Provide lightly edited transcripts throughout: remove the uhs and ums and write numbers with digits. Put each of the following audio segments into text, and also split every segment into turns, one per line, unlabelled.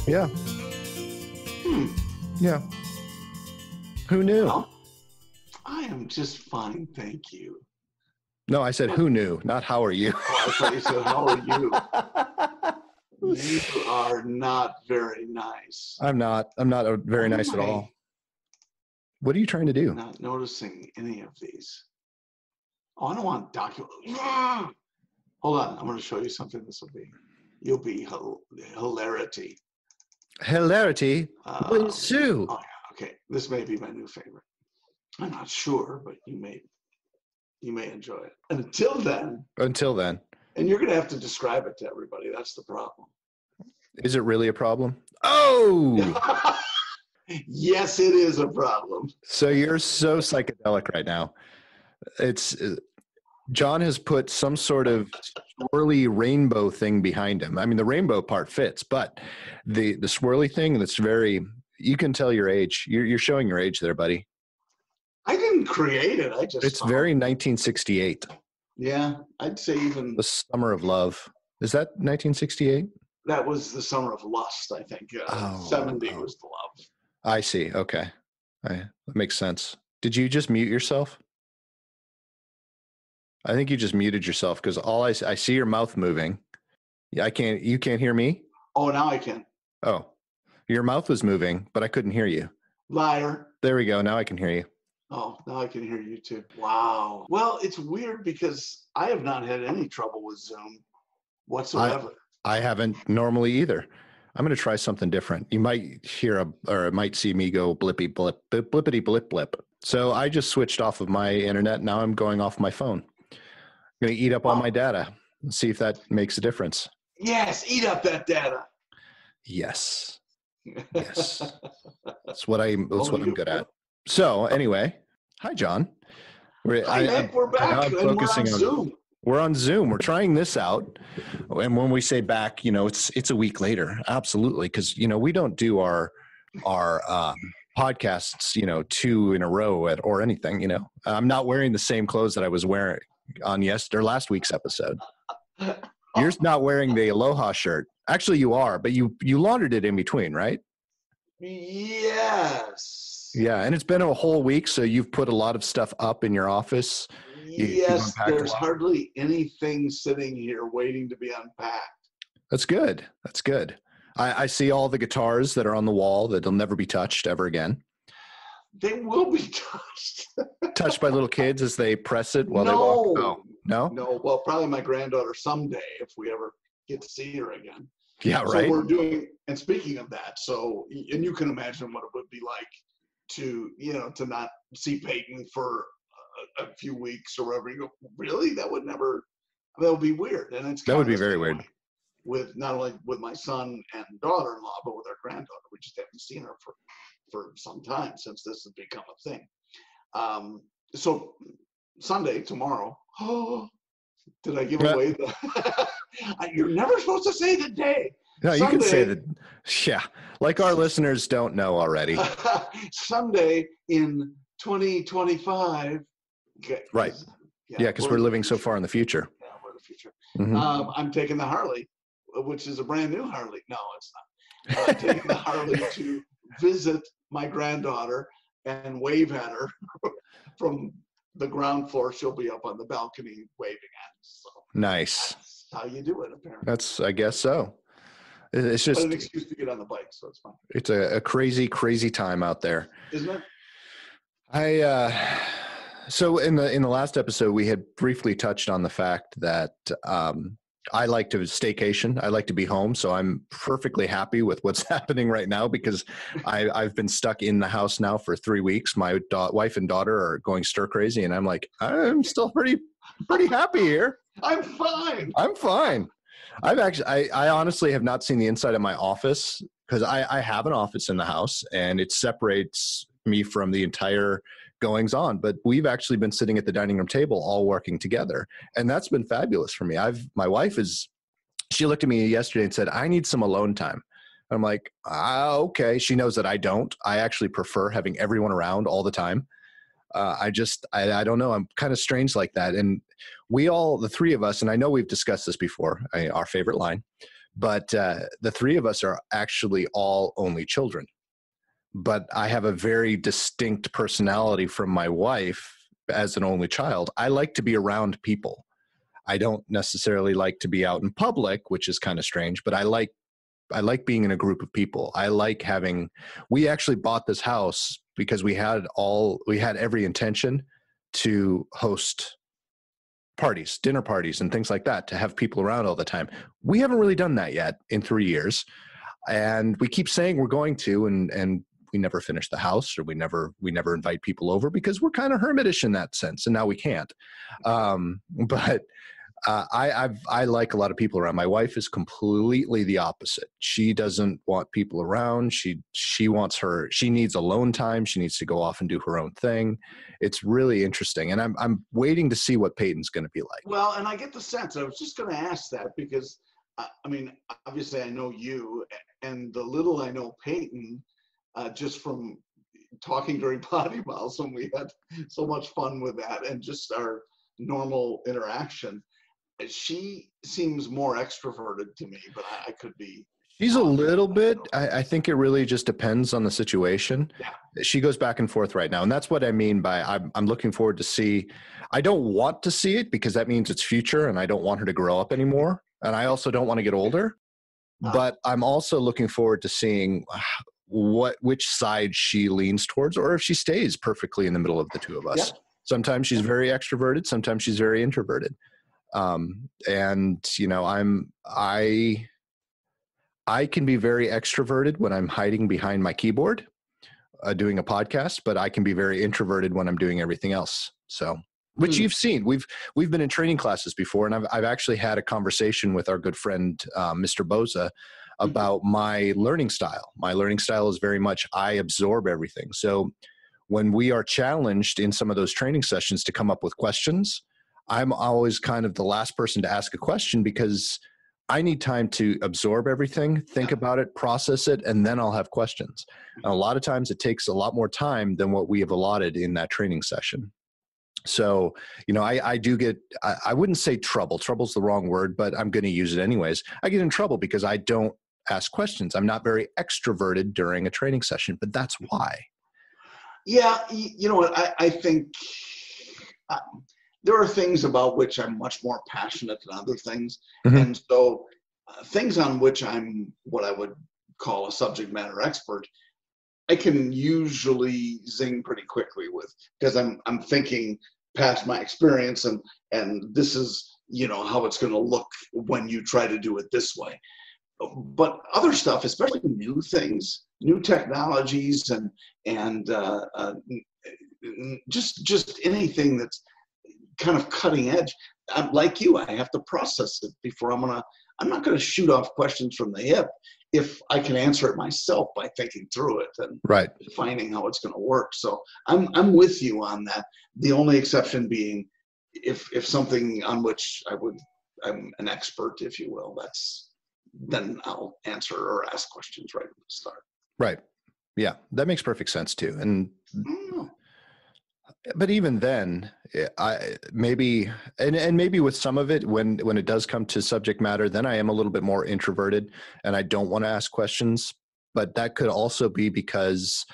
Yeah.
Hmm.
Yeah. Who knew?
Well, I am just fine, thank you.
No, I said who knew, not how are you.
Oh, I thought you said how are you? You are not very nice.
I'm not very nice at all. What are you trying to do?
Not noticing any of these. Oh, I don't want document. Hold on, I'm going to show you something. You'll be hilarity.
Hilarity will ensue.
Oh, yeah, okay. This may be my new favorite. I'm not sure, but you may enjoy it. Until then. And you're going to have to describe it to everybody. That's the problem.
Is it really a problem? Oh!
Yes, it is a problem.
So you're so psychedelic right now. John has put some sort of swirly rainbow thing behind him. I mean, the rainbow part fits, but the swirly thing that's you can tell your age. You're showing your age there, buddy.
I didn't create it.
It's very 1968.
Yeah, I'd say even
the Summer of Love. Is that 1968?
That was the Summer of Lust, I think. 70 was the love.
I see. Okay. That makes sense. Did you just mute yourself? I think you just muted yourself because I see your mouth moving. You can't hear me?
Oh, now I can.
Oh, your mouth was moving, but I couldn't hear you.
Liar.
There we go. Now I can hear you.
Oh, now I can hear you too. Wow. Well, it's weird because I have not had any trouble with Zoom whatsoever.
I haven't normally either. I'm going to try something different. You might hear or might see me go blippy blip, blippity blip blip. So I just switched off of my internet. Now I'm going off my phone. I'm going to eat up all my data and see if that makes a difference.
Yes, eat up that data.
Yes. That's what I'm good at. So anyway, hi John.
We're back. We're on Zoom.
We're on Zoom. We're trying this out. And when we say back, it's a week later. Absolutely. Because, we don't do our podcasts, 2 in a row or anything, I'm not wearing the same clothes that I was wearing on last week's episode. You're not wearing the Aloha shirt. Actually, you are, but you laundered it in between, right?
Yes.
Yeah. And it's been a whole week. So you've put a lot of stuff up in your office.
Yes, there's hardly anything sitting here waiting to be unpacked.
That's good. I see all the guitars that are on the wall that'll never be touched ever again.
They will be touched.
Touched by little kids as they press it while they walk? Oh, no?
No, well, probably my granddaughter someday if we ever get to see her again.
Yeah, right.
So we're doing, and speaking of that, and you can imagine what it would be like to not see Peyton for a few weeks or whatever. You go, really? That would be weird. And that would
be very weird.
With not only with my son and daughter-in-law, but with our granddaughter. We just haven't seen her for some time since this has become a thing. So Sunday, tomorrow. Oh, did I give away the? You're never supposed to say the day.
No, Sunday, you can say that. Yeah, like our listeners don't know already.
Sunday in 2025. Okay.
Right. Yeah, because we're living so far in the future.
Yeah, we're in the future.
Mm-hmm.
I'm taking the Harley, which is a brand new Harley. No, it's not. I'm taking the Harley to visit my granddaughter and wave at her from the ground floor. She'll be up on the balcony waving at us. So
nice.
That's how you do it, apparently.
I guess so. It's just
an excuse to get on the bike, so it's fine.
It's a crazy, crazy time out there.
Isn't it?
So in the last episode, we had briefly touched on the fact that I like to staycation. I like to be home. So I'm perfectly happy with what's happening right now because I've been stuck in the house now for 3 weeks. My wife and daughter are going stir crazy. And I'm like, I'm still pretty happy here.
I'm fine.
I honestly have not seen the inside of my office because I have an office in the house and it separates me from the entire goings on, but we've actually been sitting at the dining room table all working together. And that's been fabulous for me. My wife she looked at me yesterday and said, I need some alone time. I'm like, okay. She knows that I don't. I actually prefer having everyone around all the time. I don't know. I'm kind of strange like that. And the 3 of us, and I know we've discussed this before, our favorite line, But the three of us are actually all only children. But I have a very distinct personality from my wife as an only child. I like to be around people. I don't necessarily like to be out in public, which is kind of strange, but I like being in a group of people. We actually bought this house because we had every intention to host parties, dinner parties and things like that, to have people around all the time. We haven't really done that yet in 3 years. And we keep saying we're going to, and we never finish the house, or we never invite people over because we're kind of hermitish in that sense. And now we can't. But I like a lot of people around. My wife is completely the opposite. She doesn't want people around. She needs alone time. She needs to go off and do her own thing. It's really interesting. And I'm waiting to see what Peyton's going to be like.
Well, and I get the sense, I was just going to ask that because, I mean, obviously I know you, and the little I know Peyton, just from talking during PoddiMouths, when we had so much fun with that and just our normal interaction. She seems more extroverted to me, but I could be.
She's a little bit. I think it really just depends on the situation.
Yeah.
She goes back and forth right now. And that's what I mean by I'm looking forward to see. I don't want to see it because that means it's future and I don't want her to grow up anymore. And I also don't want to get older. But I'm also looking forward to seeing which side she leans towards, or if she stays perfectly in the middle of the two of us.
Yeah.
Sometimes she's very extroverted. Sometimes she's very introverted. And you know, I can be very extroverted when I'm hiding behind my keyboard, doing a podcast, but I can be very introverted when I'm doing everything else. So, which you've seen, we've been in training classes before, and I've actually had a conversation with our good friend, Mr. Boza, about my learning style. My learning style is very much, I absorb everything. So when we are challenged in some of those training sessions to come up with questions, I'm always kind of the last person to ask a question because I need time to absorb everything, think about it, process it, and then I'll have questions. And a lot of times it takes a lot more time than what we have allotted in that training session. So, you know, I do get, I wouldn't say trouble. Trouble's the wrong word, but I'm going to use it anyways. I get in trouble because I don't ask questions. I'm not very extroverted during a training session, but that's why.
Yeah, you know what, I think there are things about which I'm much more passionate than other things. Mm-hmm. And so things on which I'm what I would call a subject matter expert, I can usually zing pretty quickly with, because I'm thinking past my experience and this is, you know, how it's going to look when you try to do it this way. But other stuff, especially new things, new technologies and just anything that's kind of cutting edge. I'm like you, I have to process it before I'm not going to shoot off questions from the hip if I can answer it myself by thinking through it and finding how it's going to work. So I'm with you on that. The only exception being if something on which I'm an expert, if you will, then I'll answer or ask questions right at the start. Right.
Yeah, that makes perfect sense too. And but even then, maybe with some of it, when it does come to subject matter, then I am a little bit more introverted and I don't want to ask questions. But that could also be because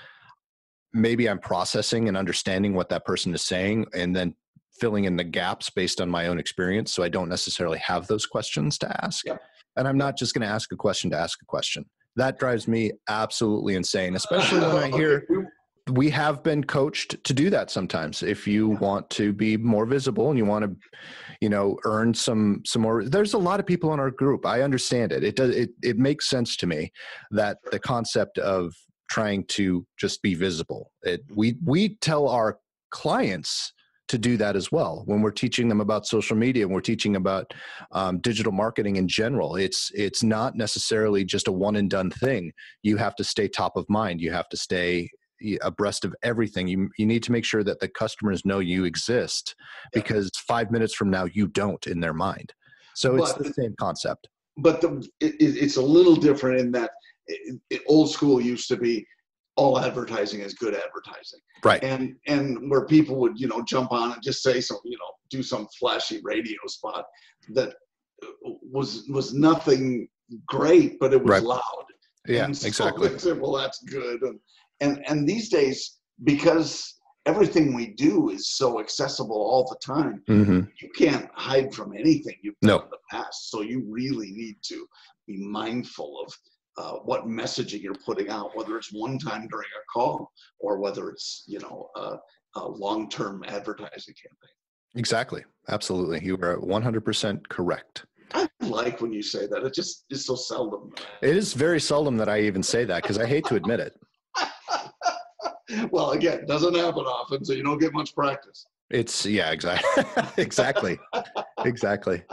maybe I'm processing and understanding what that person is saying and then filling in the gaps based on my own experience. So I don't necessarily have those questions to ask. Yep. And I'm not just going to ask a question to ask a question. That drives me absolutely insane, especially when I hear we have been coached to do that sometimes. If you want to be more visible and you want to, you know, earn some more, there's a lot of people in our group. I understand it. It makes sense to me that the concept of trying to just be visible, we tell our clients to do that as well. When we're teaching them about social media and we're teaching about digital marketing in general, it's not necessarily just a one and done thing. You have to stay top of mind. You have to stay abreast of everything. You need to make sure that the customers know you exist, because 5 minutes from now you don't in their mind. So it's the same concept.
But it's a little different in that old school used to be all advertising is good advertising.
Right.
And where people would, you know, jump on and just say some, you know, do some flashy radio spot that was nothing great, but it was
Right.
loud.
Yeah,
And so
exactly.
they said, well, that's good. And these days, because everything we do is so accessible all the time, you can't hide from anything you've done in the past. So you really need to be mindful of what messaging you're putting out, whether it's one time during a call or whether it's, a long-term advertising campaign.
Exactly. Absolutely. You are 100% correct.
I like when you say that. It just is so seldom.
It is very seldom that I even say that because I hate to admit it.
Well, again, it doesn't happen often, so you don't get much practice.
Exactly. Exactly.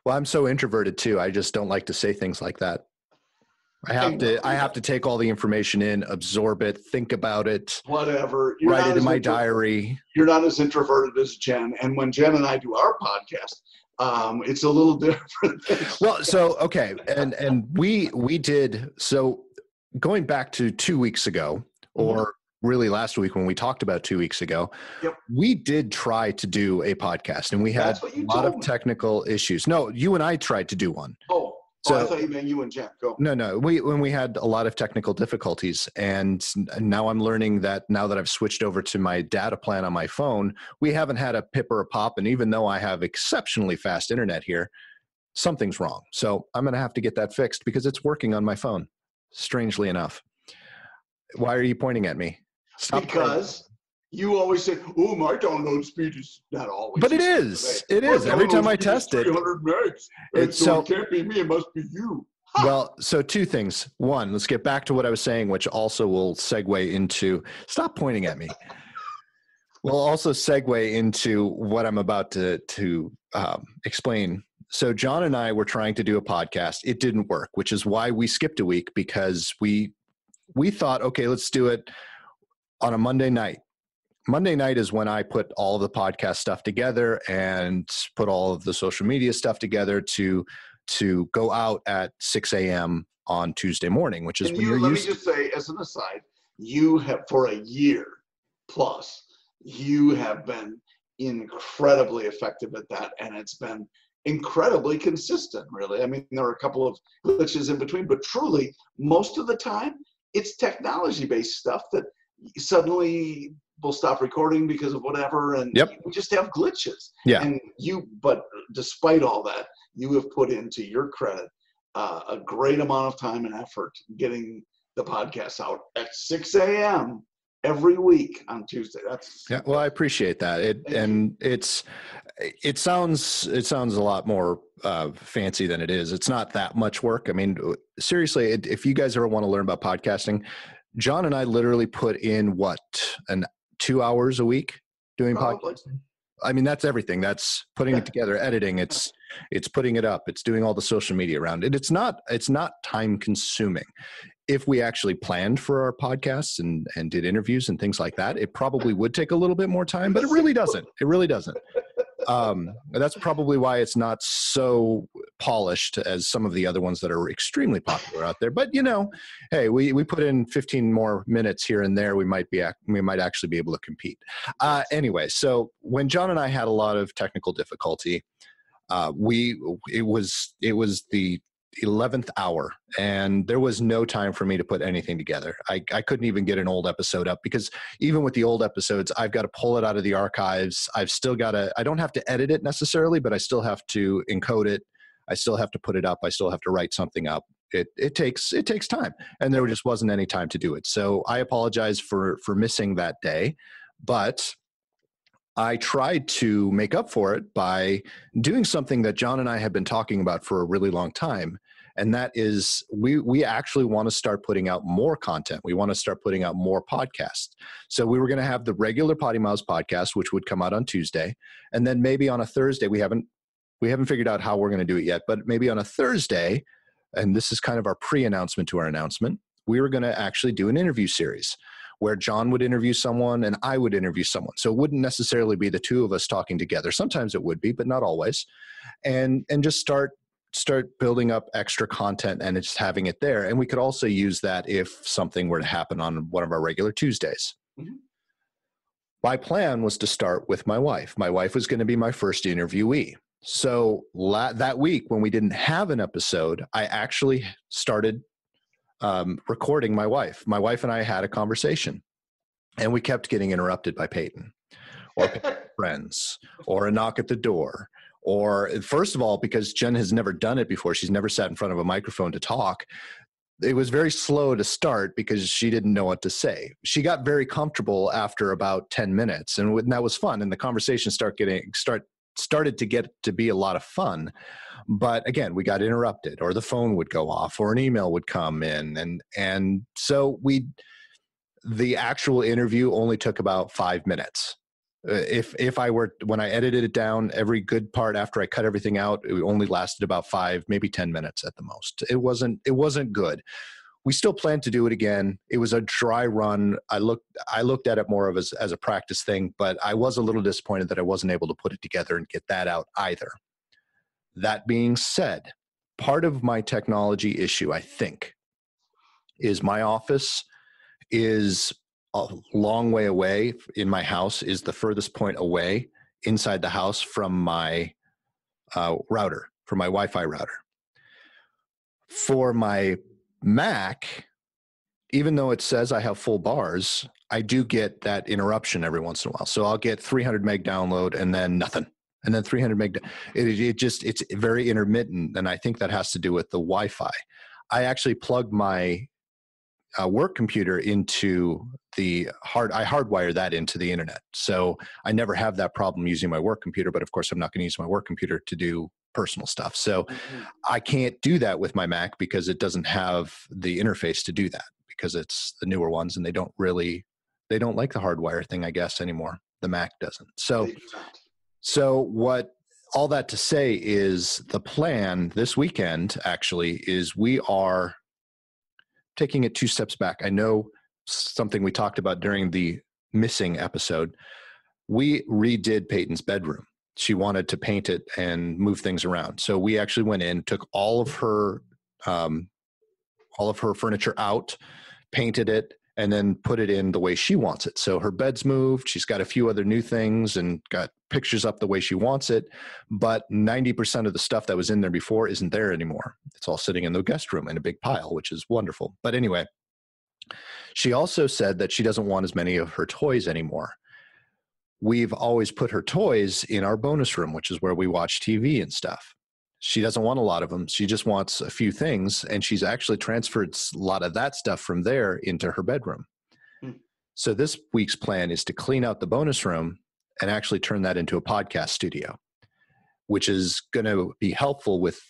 Well, I'm so introverted too. I just don't like to say things like that. I have to take all the information in, absorb it, think about it,
whatever.
Write it in my diary.
You're not as introverted as Jen. And when Jen and I do our podcast, it's a little different.
Well, so, okay. And we did, so going back to 2 weeks ago, or really last week when we talked about 2 weeks ago, we did try to do a podcast and we had a lot of technical issues. No, you and I tried to do one.
So I thought you meant you and Jen. Go.
No. When we had a lot of technical difficulties, and now I'm learning that now that I've switched over to my data plan on my phone, we haven't had a pip or a pop. And even though I have exceptionally fast internet here, something's wrong. So I'm going to have to get that fixed because it's working on my phone, strangely enough. Why are you pointing at me?
Because you always say, "Oh, my download speed is not always."
But it is. It is. Every time I test it,
300 megs. So it can't be me. It must be you.
Well, so two things. One, let's get back to what I was saying, which also will segue into. Stop pointing at me. We'll also segue into what I'm about to explain. So John and I were trying to do a podcast. It didn't work, which is why we skipped a week, because we thought, okay, let's do it on a Monday night. Monday night is when I put all of the podcast stuff together and put all of the social media stuff together to go out at 6 a.m. on Tuesday morning, which is when you're used to.
Let me just say, as an aside, you have, for a year plus, you have been incredibly effective at that, and it's been incredibly consistent, really. I mean, there are a couple of glitches in between, but truly, most of the time, it's technology-based stuff that suddenly we'll stop recording because of whatever, and we just have glitches. And but despite all that, you have put into your credit a great amount of time and effort getting the podcast out at 6 a.m. every week on Tuesday.
Well, I appreciate that. It sounds a lot more fancy than it is. It's not that much work. I mean, seriously, if you guys ever want to learn about podcasting, John and I literally put in 2 hours a week doing podcasting. I mean, that's everything. That's putting it together, editing. It's putting it up. It's doing all the social media around it. It's not time consuming. If we actually planned for our podcasts and did interviews and things like that, it probably would take a little bit more time, but it really doesn't. It really doesn't. That's probably why it's not so polished as some of the other ones that are extremely popular out there. But hey, we put in 15 more minutes here and there, we might actually be able to compete. Anyway, so when John and I had a lot of technical difficulty, it was the 11th hour, and there was no time for me to put anything together. I couldn't even get an old episode up, because even with the old episodes, I've got to pull it out of the archives. I don't have to edit it necessarily, but I still have to encode it. I still have to put it up. I still have to write something up. It takes time, and there just wasn't any time to do it. So I apologize for missing that day, but I tried to make up for it by doing something that John and I have been talking about for a really long time. And that is, we actually want to start putting out more content. We want to start putting out more podcasts. So we were going to have the regular PoddiMouths podcast, which would come out on Tuesday. And then maybe on a Thursday, we haven't figured out how we're going to do it yet, but maybe on a Thursday, and this is kind of our pre-announcement to our announcement, we were going to actually do an interview series where John would interview someone and I would interview someone. So it wouldn't necessarily be the two of us talking together. Sometimes it would be, but not always. And just start building up extra content and just having it there. And we could also use that if something were to happen on one of our regular Tuesdays. Mm-hmm. My plan was to start with my wife. My wife was going to be my first interviewee. So that week when we didn't have an episode, I actually started recording my wife. My wife and I had a conversation, and we kept getting interrupted by Peyton or friends or a knock at the door. Or first of all, because Jen has never done it before, she's never sat in front of a microphone to talk. It was very slow to start because she didn't know what to say. She got very comfortable after about 10 minutes, and that was fun. And the conversation started to get to be a lot of fun. But again, we got interrupted, or the phone would go off, or an email would come in. And so the actual interview only took about 5 minutes. When I edited it down, every good part after I cut everything out, it only lasted about 5, maybe 10 minutes at the most. It wasn't good. We still plan to do it again. It was a dry run. I looked at it more of as a practice thing, but I was a little disappointed that I wasn't able to put it together and get that out either. That being said, part of my technology issue, I think, is my office is a long way away. In my house is the furthest point away inside the house from my router, from my Wi-Fi router. For my Mac, even though it says I have full bars, I do get that interruption every once in a while. So I'll get 300 meg download and then nothing. And then 300 meg. It's very intermittent. And I think that has to do with the Wi-Fi. I actually plugged my work computer into I hardwire that into the internet. So I never have that problem using my work computer, but of course I'm not going to use my work computer to do personal stuff. So I can't do that with my Mac because it doesn't have the interface to do that, because it's the newer ones and they don't like the hardwire thing, I guess, anymore. The Mac doesn't. So what all that to say is the plan this weekend actually is we are taking it 2 steps back. I know something we talked about during the missing episode. We redid Peyton's bedroom. She wanted to paint it and move things around. So we actually went in, took all of her furniture out, painted it, and then put it in the way she wants it. So her bed's moved. She's got a few other new things and got pictures up the way she wants it. But 90% of the stuff that was in there before isn't there anymore. It's all sitting in the guest room in a big pile, which is wonderful. But anyway, she also said that she doesn't want as many of her toys anymore. We've always put her toys in our bonus room, which is where we watch TV and stuff. She doesn't want a lot of them. She just wants a few things, and she's actually transferred a lot of that stuff from there into her bedroom. So this week's plan is to clean out the bonus room and actually turn that into a podcast studio, which is going to be helpful with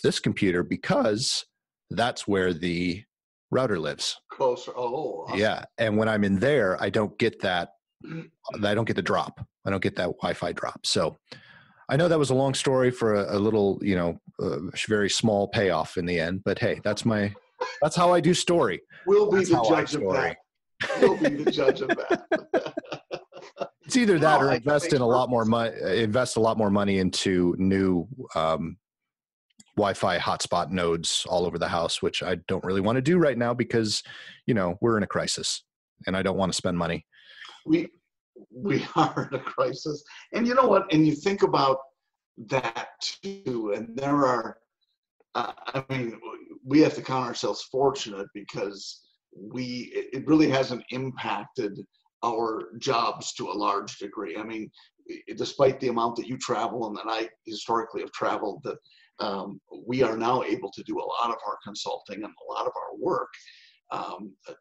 this computer because that's where the router lives.
Closer. Oh, awesome.
Yeah. And when I'm in there, I don't get that. I don't get the drop. I don't get that Wi-Fi drop. So I know that was a long story for a little, very small payoff in the end, but hey, that's how I do story.
We'll be the judge of that. We'll be the judge of that.
It's either that or invest a lot more money into new Wi-Fi hotspot nodes all over the house, which I don't really want to do right now because, we're in a crisis and I don't want to spend money.
We are in a crisis. And you know what? And you think about that too. And there are, we have to count ourselves fortunate because it really hasn't impacted our jobs to a large degree. I mean, despite the amount that you travel and that I historically have traveled, that we are now able to do a lot of our consulting and a lot of our work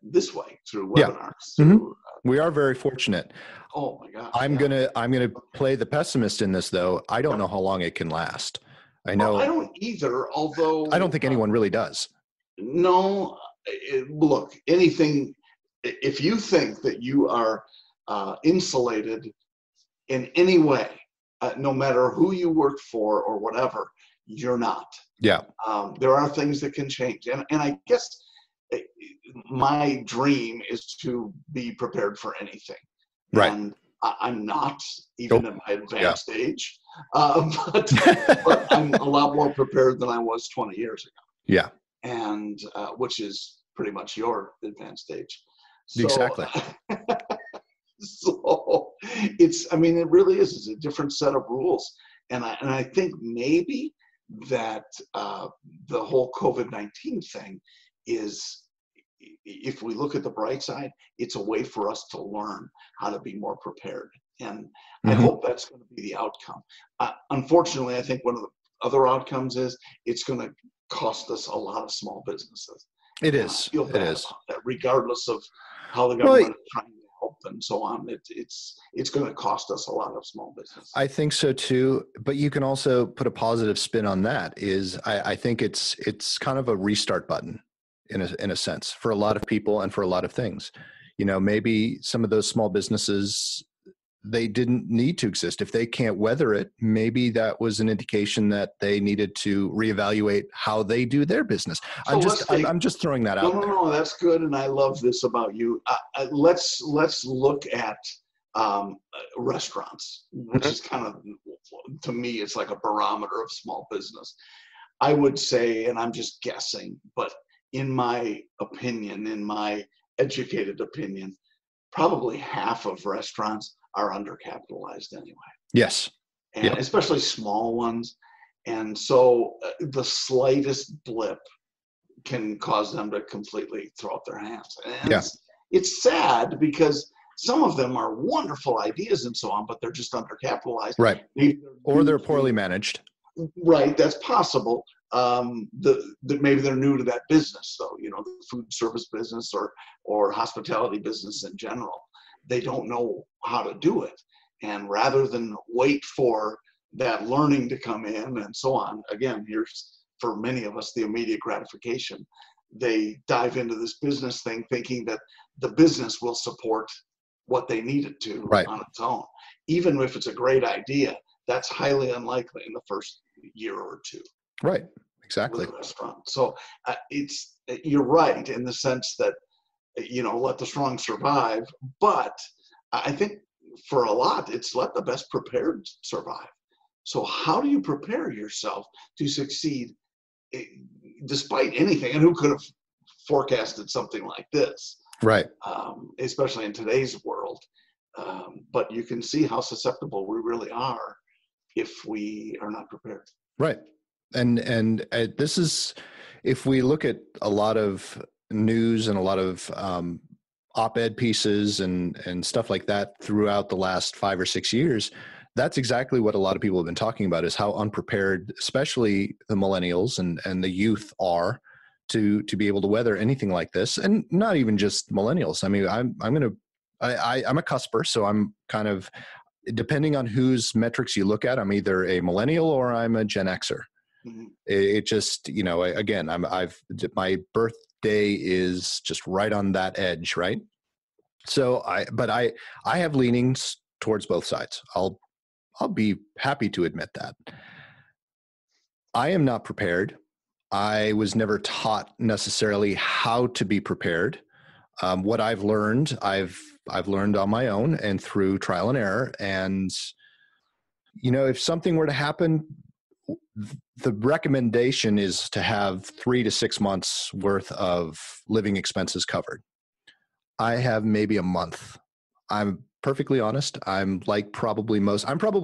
this way through webinars.
Yeah. We are very fortunate.
Oh my God.
I'm gonna play the pessimist in this though. I don't know how long it can last. I know.
I don't either, although
I don't think anyone really does.
No, look, anything, if you think that you are insulated in any way, no matter who you work for or whatever, you're not.
Yeah.
There are things that can change. And I guess my dream is to be prepared for anything.
Right.
And I'm not, even at my advanced age, but I'm a lot more prepared than I was 20 years ago.
Yeah.
And which is pretty much your advanced age. So,
exactly.
So it really is a different set of rules. And I think maybe that the whole COVID-19 thing is, if we look at the bright side, it's a way for us to learn how to be more prepared. And I hope that's going to be the outcome. Unfortunately, I think one of the other outcomes is it's going to cost us a lot of small businesses.
It is.
I feel bad
It is.
about that, regardless of how the government is trying to help and so on. It's going to cost us a lot of small businesses.
I think so too, but you can also put a positive spin on that. I think it's kind of a restart button in a sense for a lot of people and for a lot of things. Maybe some of those small businesses, they didn't need to exist. If they can't weather it, maybe that was an indication that they needed to reevaluate how they do their business.
So
I'm just throwing that out there.
No, that's good. And I love this about you. Let's look at restaurants, which is kind of, to me, it's like a barometer of small business. I would say, and I'm just guessing, but in my opinion, in my educated opinion, probably half of restaurants are undercapitalized anyway.
Yes.
And especially small ones. And so the slightest blip can cause them to completely throw up their hands. And it's sad because some of them are wonderful ideas and so on, but they're just undercapitalized.
Right. Or they're poorly managed.
Right. That's possible. Maybe they're new to that business, though, the food service business or hospitality business in general. They don't know how to do it. And rather than wait for that learning to come in and so on, again, here's for many of us the immediate gratification. They dive into this business thing thinking that the business will support what they need it to on its own. Even if it's a great idea, that's highly unlikely in the first year or two.
Right. Exactly.
With a restaurant. So you're right in the sense that, let the strong survive. But I think for a lot, it's let the best prepared survive. So how do you prepare yourself to succeed despite anything? And who could have forecasted something like this?
Right.
Especially in today's world. But you can see how susceptible we really are if we are not prepared.
Right. And this is, if we look at a lot of news and a lot of op-ed pieces and stuff like that throughout the last 5 or 6 years, that's exactly what a lot of people have been talking about, is how unprepared, especially the millennials and the youth are to be able to weather anything like this. And not even just millennials. I mean, I'm a cusper, so I'm kind of, depending on whose metrics you look at, I'm either a millennial or I'm a Gen Xer. Mm-hmm. It just, again, my birthday is just right on that edge, right? So I have leanings towards both sides. I'll be happy to admit that. I am not prepared. I was never taught necessarily how to be prepared. What I've learned on my own and through trial and error. And, if something were to happen, the recommendation is to have 3 to 6 months worth of living expenses covered. I have maybe a month. I'm perfectly honest. I'm probably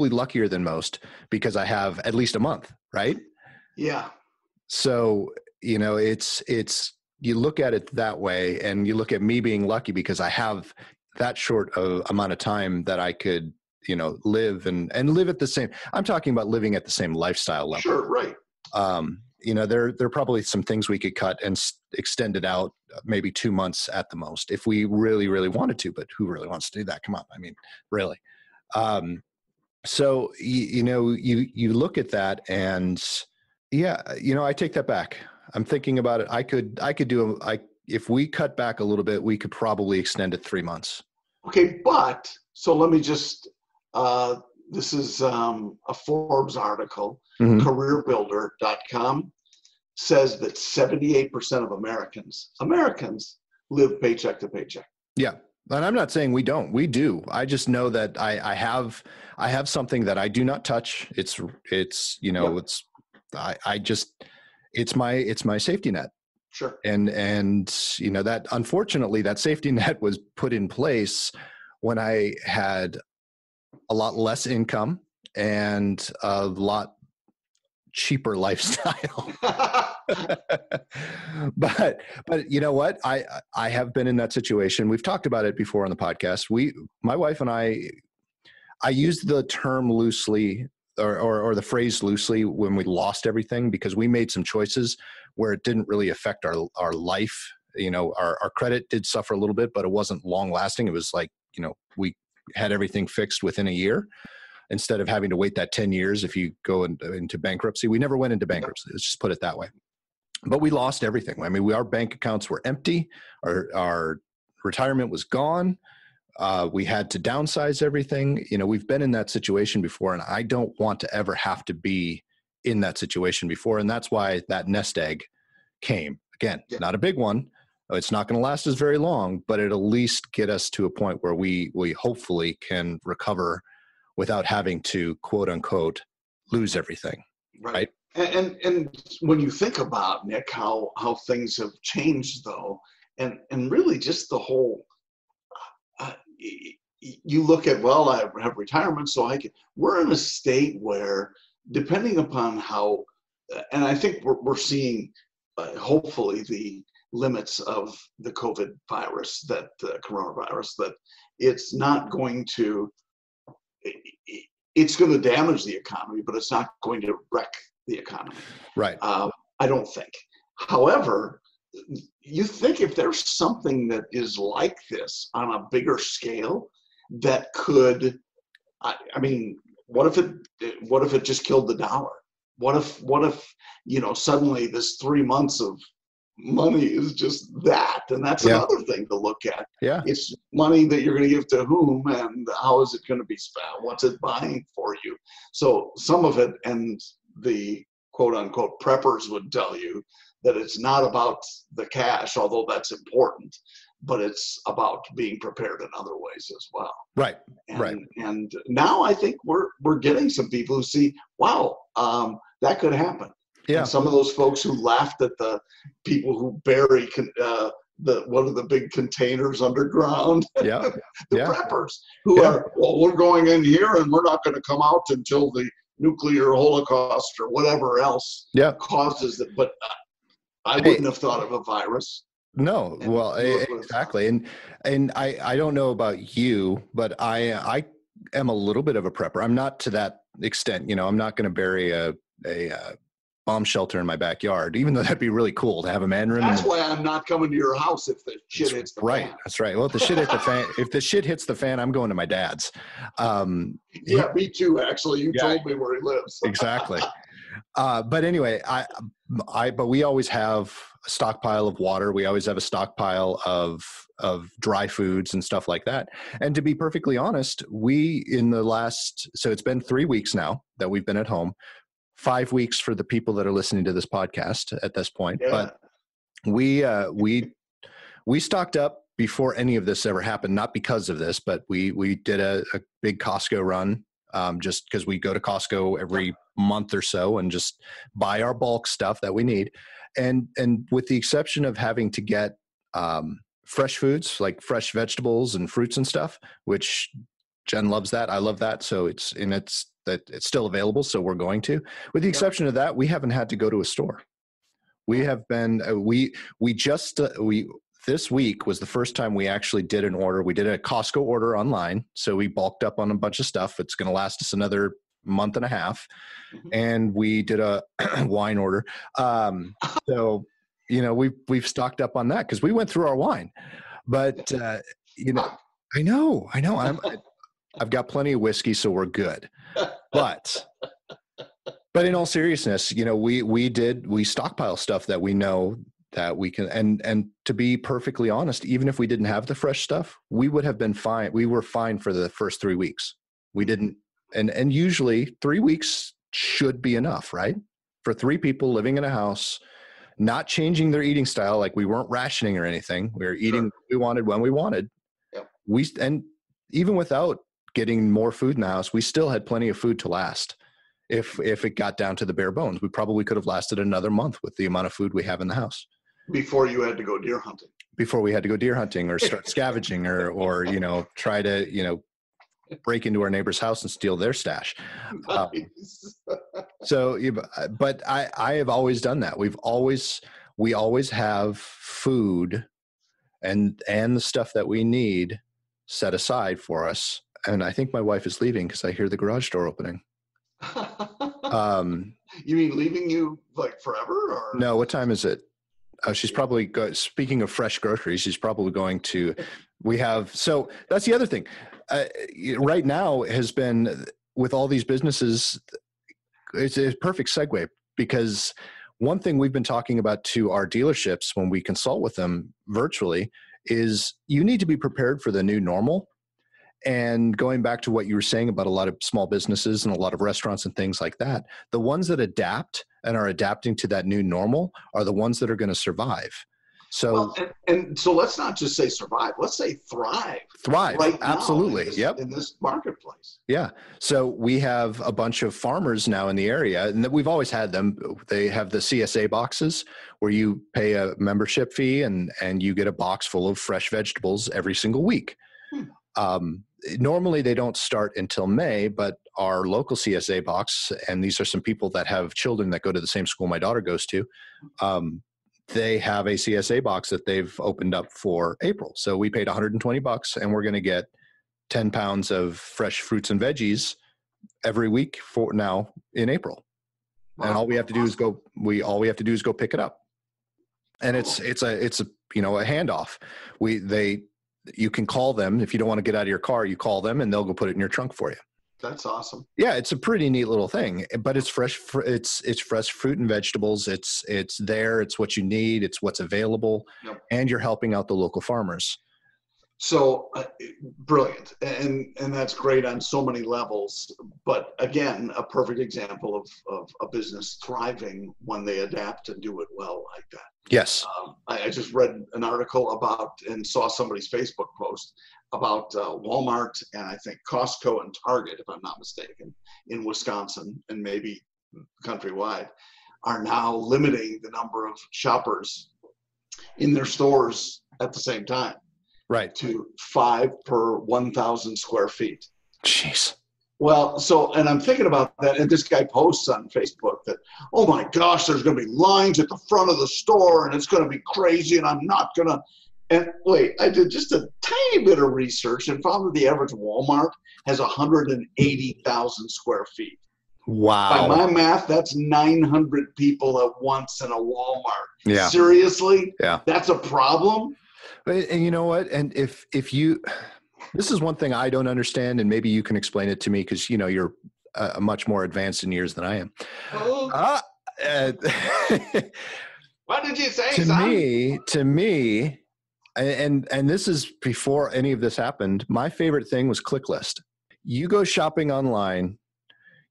luckier than most because I have at least a month, right?
Yeah.
So, it's, you look at it that way, and you look at me being lucky because I have that short of amount of time that I could, live and live at the same, I'm talking about living at the same lifestyle level.
Sure. Right.
There are probably some things we could cut and extend it out maybe 2 months at the most if we really, really wanted to, but who really wants to do that? Come on. I mean, really. So, you look at that and I take that back. I'm thinking about it. If we cut back a little bit, we could probably extend it 3 months.
Okay. But so let me just, this is a Forbes article, careerbuilder.com says that 78% of Americans live paycheck to paycheck.
Yeah. And I'm not saying we don't, we do. I just know that I have something that I do not touch. It's my safety net.
Sure.
And that, unfortunately, that safety net was put in place when I had a lot less income and a lot cheaper lifestyle. but you know what? I have been in that situation. We've talked about it before on the podcast. My wife and I use the term loosely or the phrase loosely when we lost everything, because we made some choices where it didn't really affect our life. You know, our credit did suffer a little bit, but it wasn't long lasting. It was like, you know, we had everything fixed within a year instead of having to wait that 10 years if you go into bankruptcy. We never went into bankruptcy. Let's just put it that way. But we lost everything. I mean, our bank accounts were empty. Our retirement was gone. We had to downsize everything. You know, we've been in that situation before, and I don't want to ever have to be in that situation before. And that's why that nest egg came. Again, not a big one. It's not going to last us very long, but it'll at least get us to a point where we hopefully can recover without having to, quote unquote, lose everything. Right.
And when you think about, Nick, how things have changed, though, and really just the whole, you look at, well, I have retirement, so we're in a state where, depending upon how, and I think we're seeing, hopefully, the limits of the COVID virus, that coronavirus, that it's not going to, it's going to damage the economy, but it's not going to wreck the economy.
Right.
I don't think. However, you think if there's something that is like this on a bigger scale that could, I mean, what if it just killed the dollar? What if, you know, suddenly this 3 months of money is just that? And that's another thing to look at.
Yeah.
It's money that you're going to give to whom, and how is it going to be spent? What's it buying for you? So some of it, and the quote unquote preppers would tell you that it's not about the cash, although that's important, but it's about being prepared in other ways as well.
Right.
And now I think we're getting some people who see, wow, that could happen. Yeah. And some of those folks who laughed at the people who bury one of the big containers underground, the preppers who are, well, we're going in here and we're not going to come out until the nuclear holocaust or whatever else causes it. But I wouldn't have thought of a virus.
No, well, exactly. And I don't know about you, but I am a little bit of a prepper. I'm not to that extent. You know, I'm not going to bury a bomb shelter in my backyard, even though that'd be really cool to have a man room.
That's why I'm not coming to your house if the shit hits the fan.
That's right. Well, if the shit hits the fan, if the shit hits the fan, I'm going to my dad's.
Me too. Actually, you told me where he lives.
Exactly. But anyway, but we always have a stockpile of water. We always have a stockpile of dry foods and stuff like that. And to be perfectly honest, so it's been 3 weeks now that we've been at home. 5 weeks for the people that are listening to this podcast at this point. Yeah. But we stocked up before any of this ever happened, not because of this, but we did a big Costco run, just because we go to Costco every month or so and just buy our bulk stuff that we need. And with the exception of having to get fresh foods, like fresh vegetables and fruits and stuff, which Jen loves that. I love that. So it's still available. So we're going to, with the exception of that, we haven't had to go to a store. We have been, this week was the first time we actually did an order. We did a Costco order online. So we bulked up on a bunch of stuff. It's going to last us another month and a half. And we did a wine order. So, you know, we've stocked up on that because we went through our wine, but, you know, I know I've got plenty of whiskey, so we're good. But in all seriousness, you know, we stockpile stuff that we know that we can, and to be perfectly honest, even if we didn't have the fresh stuff, we would have been fine. We were fine for the first 3 weeks. We didn't, and usually 3 weeks should be enough, right? For 3 people living in a house, not changing their eating style, like we weren't rationing or anything. We were eating what we wanted when we wanted. Yep. And even without getting more food in the house, we still had plenty of food to last. If it got down to the bare bones, we probably could have lasted another month with the amount of food we have in the house.
Before you had to go deer hunting.
Before we had to go deer hunting or start scavenging or, you know, try to, you know, break into our neighbor's house and steal their stash.
Nice.
But I have always done that. We always have food and the stuff that we need set aside for us. And I think my wife is leaving because I hear the garage door opening.
You mean leaving you like forever? Or?
No, what time is it? She's probably speaking of fresh groceries, she's probably going to, so that's the other thing. Right now has been with all these businesses, it's a perfect segue, because one thing we've been talking about to our dealerships when we consult with them virtually is you need to be prepared for the new normal. And going back to what you were saying about a lot of small businesses and a lot of restaurants and things like that, the ones that adapt and are adapting to that new normal are the ones that are going to survive. So,
and so let's not just say survive. Let's say thrive.
Thrive, right, absolutely.
In this marketplace.
Yeah. So we have a bunch of farmers now in the area, and we've always had them. They have the CSA boxes where you pay a membership fee and you get a box full of fresh vegetables every single week. Normally they don't start until May, but our local CSA box, and these are some people that have children that go to the same school my daughter goes to, they have a CSA box that they've opened up for April. So we paid $120 and we're going to get 10 pounds of fresh fruits and veggies every week for now in April. Wow. And all we have to do is go pick it up. And it's a handoff. You can call them if you don't want to get out of your car, you call them and they'll go put it in your trunk for you.
That's awesome.
Yeah, it's a pretty neat little thing, but it's fresh. It's fresh fruit and vegetables. It's there. It's what you need. It's what's available, yep. And you're helping out the local farmers.
So brilliant, and that's great on so many levels. But again, a perfect example of a business thriving when they adapt and do it well like that.
Yes.
I just read an article about and saw somebody's Facebook post about Walmart and I think Costco and Target, if I'm not mistaken, in Wisconsin and maybe countrywide, are now limiting the number of shoppers in their stores at the same time.
Right.
To 5 per 1,000 square feet.
Jeez.
Well, and I'm thinking about that, and this guy posts on Facebook that, oh my gosh, there's going to be lines at the front of the store, and it's going to be crazy, and I'm not going to. And wait, I did just a tiny bit of research and found that the average Walmart has 180,000 square feet.
Wow.
By my math, that's 900 people at once in a Walmart.
Yeah.
Seriously?
Yeah.
That's a problem?
And you know what? And if you, this is one thing I don't understand, and maybe you can explain it to me because, you're much more advanced in years than I am.
Oh. What did you say, son?
To me, and this is before any of this happened, my favorite thing was ClickList. You go shopping online,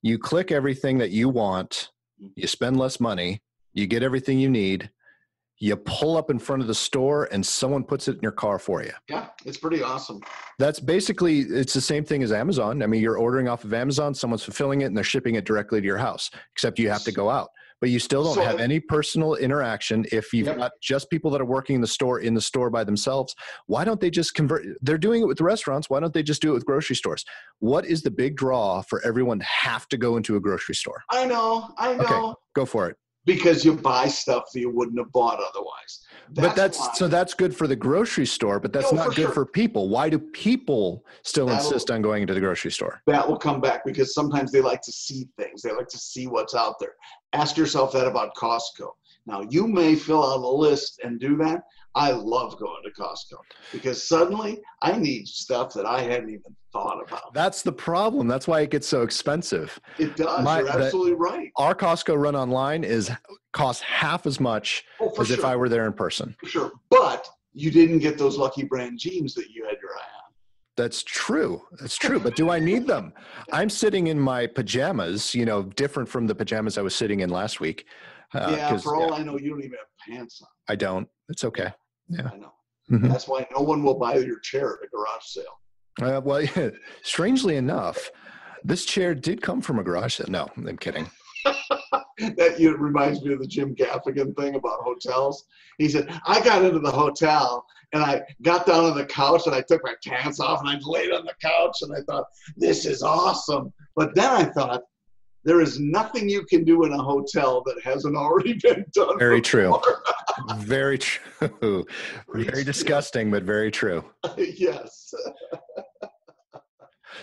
you click everything that you want, you spend less money, you get everything you need, you pull up in front of the store and someone puts it in your car for you.
Yeah, it's pretty awesome.
It's the same thing as Amazon. I mean, you're ordering off of Amazon, someone's fulfilling it and they're shipping it directly to your house, except you have to go out. But you still don't have any personal interaction. If you've got just people that are working in the store by themselves, why don't they just convert? They're doing it with the restaurants. Why don't they just do it with grocery stores? What is the big draw for everyone to have to go into a grocery store?
I know.
Okay, go for it.
Because you buy stuff that you wouldn't have bought otherwise.
That's good for the grocery store, but that's not good for people. Why do people still insist on going into the grocery store?
That will come back because sometimes they like to see things. They like to see what's out there. Ask yourself that about Costco. Now, you may fill out a list and do that. I love going to Costco because suddenly I need stuff that I hadn't even thought about.
That's the problem. That's why it gets so expensive.
It does. You're absolutely right.
Our Costco run online costs half as much as if I were there in person.
For sure. But you didn't get those Lucky Brand jeans that you had your eye on.
That's true. But do I need them? I'm sitting in my pajamas, different from the pajamas I was sitting in last week.
For all I know, you don't even have pants on.
I don't. It's okay. Yeah.
I know. Mm-hmm. That's why no one will buy your chair at a garage sale.
Strangely enough, this chair did come from a garage sale. No, I'm kidding.
It reminds me of the Jim Gaffigan thing about hotels. He said, I got into the hotel and I got down on the couch and I took my pants off and I laid on the couch and I thought, this is awesome. But then I thought, there is nothing you can do in a hotel that hasn't already been done.
Very
before.
true. Very true. Very disgusting, but very true.
Yes.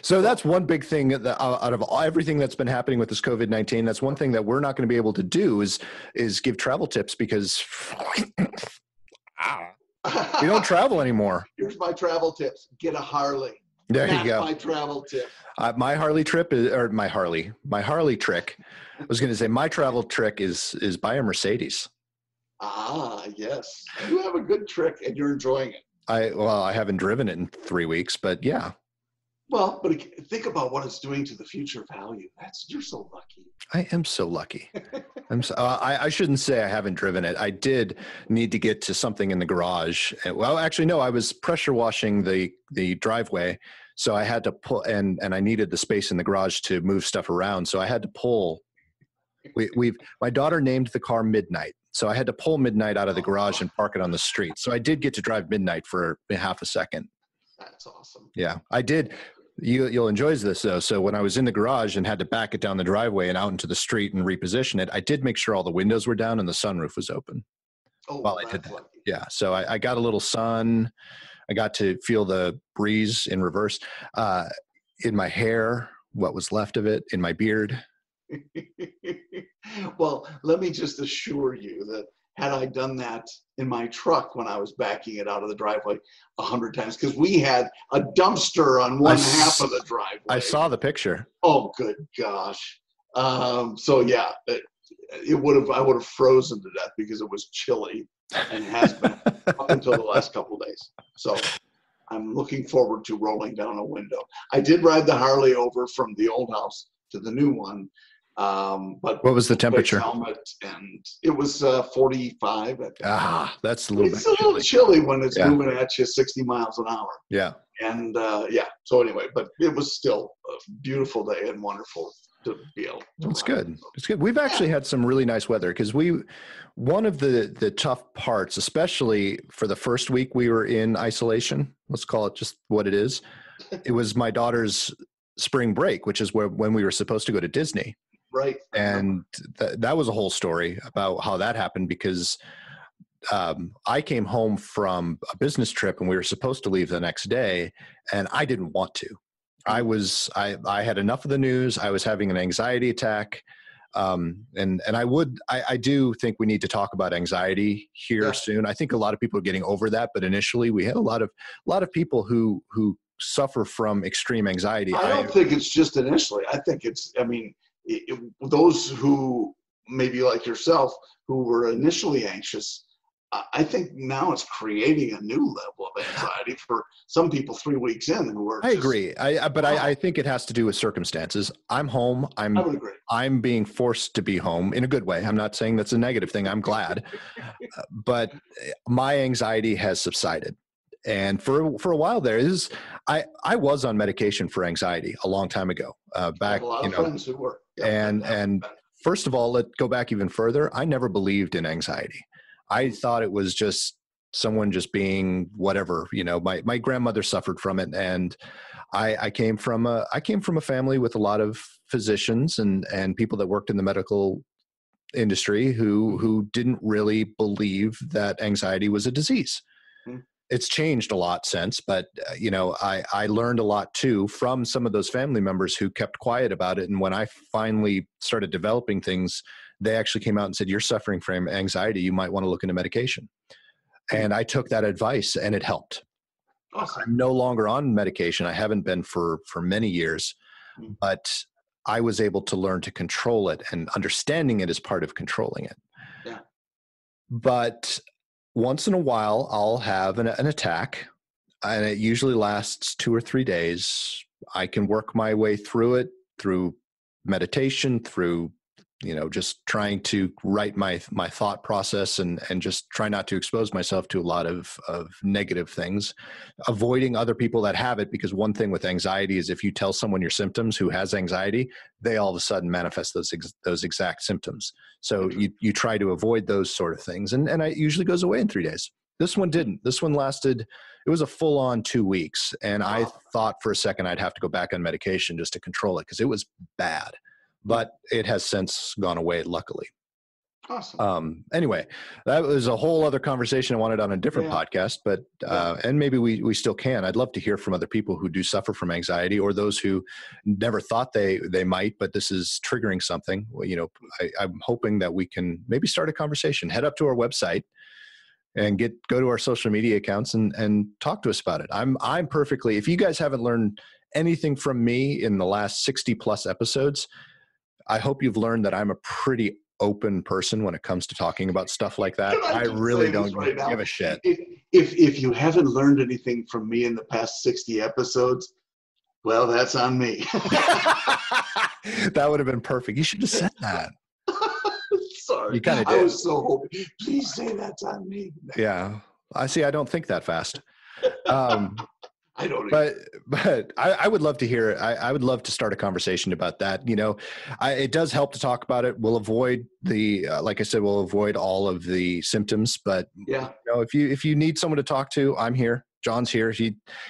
So that's one big thing that out of everything that's been happening with this COVID-19, that's one thing that we're not going to be able to do is give travel tips because we don't travel anymore.
Here's my travel tips. Get a Harley.
There
That's
you go.
My travel tip.
My Harley trick. I was going to say my travel trick is buy a Mercedes.
Ah, yes. You have a good trick and you're enjoying it.
I haven't driven it in 3 weeks, but yeah.
Well, but think about what it's doing to the future value. You're so lucky.
I am so lucky. I shouldn't say I haven't driven it. I did need to get to something in the garage. Well, actually, no, I was pressure washing the driveway. So I had to pull and I needed the space in the garage to move stuff around. So I had to pull. My daughter named the car Midnight. So I had to pull Midnight out of the garage and park it on the street. So I did get to drive Midnight for half a second.
That's awesome.
Yeah, I did. You'll enjoy this though. So when I was in the garage and had to back it down the driveway and out into the street and reposition it, I did make sure all the windows were down and the sunroof was open.
Oh,
while I did that. Yeah. So I got a little sun. I got to feel the breeze in reverse in my hair, what was left of it, in my beard.
Well, let me just assure you that had I done that in my truck when I was backing it out of the driveway 100 times, because we had a dumpster on one half of the driveway.
I saw the picture.
Oh, good gosh. So yeah, I would have frozen to death because it was chilly and has been up until the last couple of days. So I'm looking forward to rolling down a window. I did ride the Harley over from the old house to the new one. But
what was the temperature?
Helmet, and it was 45.
That's a little bit.
It's a little chilly when it's moving at you 60 miles an hour.
Yeah.
And so anyway, but it was still a beautiful day and wonderful to be able to
It's good. It's good. We've actually had some really nice weather because one of the tough parts, especially for the first week we were in isolation, let's call it just what it is. It was my daughter's spring break, which is when we were supposed to go to Disney.
Right.
And that was a whole story about how that happened because I came home from a business trip and we were supposed to leave the next day and I didn't want to. I had enough of the news. I was having an anxiety attack. And I do think we need to talk about anxiety here soon. I think a lot of people are getting over that, but initially we had a lot of people who suffer from extreme anxiety.
I don't think it's just initially. I think those who maybe like yourself who were initially anxious, I think now it's creating a new level of anxiety for some people 3 weeks in who are.
I agree. I think it has to do with circumstances. I'm home. I would agree. I'm being forced to be home in a good way. I'm not saying that's a negative thing. I'm glad, but my anxiety has subsided. And for a while there I was on medication for anxiety a long time ago, back,
a lot of friends who were.
And first of all, let's go back even further. I never believed in anxiety. I thought it was just someone just being whatever, my grandmother suffered from it. And I came from a family with a lot of physicians and people that worked in the medical industry who didn't really believe that anxiety was a disease. It's changed a lot since, but I learned a lot too from some of those family members who kept quiet about it. And when I finally started developing things, they actually came out and said, "You're suffering from anxiety. You might want to look into medication." And I took that advice and it helped. Awesome. I'm no longer on medication. I haven't been for many years, but I was able to learn to control it, and understanding it is part of controlling it.
Yeah.
But once in a while, I'll have an attack, and it usually lasts 2 or 3 days. I can work my way through it, through meditation, through just trying to write my thought process and just try not to expose myself to a lot of negative things, avoiding other people that have it, because one thing with anxiety is if you tell someone your symptoms who has anxiety, they all of a sudden manifest those exact symptoms. So you try to avoid those sort of things. And it usually goes away in 3 days. This one didn't. This one lasted, it was a full on 2 weeks. And I thought for a second I'd have to go back on medication just to control it because it was bad. But it has since gone away, luckily.
Awesome.
Anyway, that was a whole other conversation I wanted on a different podcast, but and maybe we still can. I'd love to hear from other people who do suffer from anxiety, or those who never thought they might, but this is triggering something. I'm hoping that we can maybe start a conversation. Head up to our website and go to our social media accounts and talk to us about it. I'm perfectly. If you guys haven't learned anything from me in the last 60 plus episodes, I hope you've learned that I'm a pretty open person when it comes to talking about stuff like that. I really don't give a shit.
If you haven't learned anything from me in the past 60 episodes, well, that's on me.
That would have been perfect. You should have said that.
Sorry.
You kind of did.
I was so hoping. Please say that's on me.
Yeah. I see. I don't think that fast.
I don't.
But I would love to hear it. I would love to start a conversation about that. It does help to talk about it. We'll avoid like I said, we'll avoid all of the symptoms. But if you need someone to talk to, I'm here. John's here.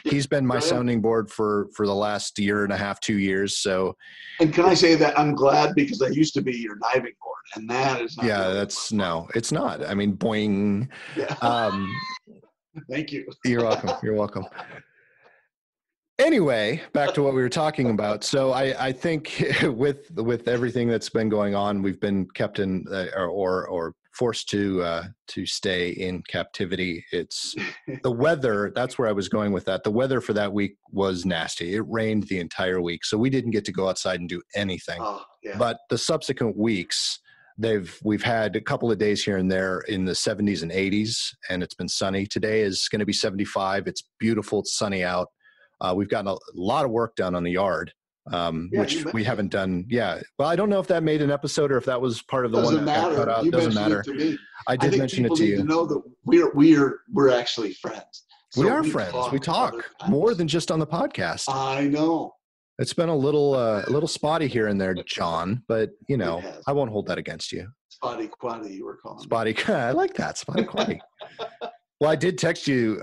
He's been my sounding board for the last year and a half, 2 years. So. And
can I say that I'm glad, because I used to be your diving board, and that is not.
Yeah, no, it's not. I mean, boing.
Yeah. Thank you.
You're welcome. You're welcome. Anyway, back to what we were talking about. So I think with everything that's been going on, we've been kept in or forced to stay in captivity. It's the weather. That's where I was going with that. The weather for that week was nasty. It rained the entire week, so we didn't get to go outside and do anything. But the subsequent weeks, we've had a couple of days here and there in the 70s and 80s, and it's been sunny. Today is going to be 75. It's beautiful. It's sunny out. We've gotten a lot of work done on the yard, which we haven't done. Yeah. Well, I don't know if that made an episode or if that was part of the one that got cut out. Doesn't matter. I did mention it to you.
To know that we're actually friends. So
we are friends. We talk more than just on the podcast.
I know.
It's been a little spotty here and there, John, but I won't hold that against you.
Spotty quaddy, you were calling.
Spotty. I like that. Spotty quaddy. Well, I did text you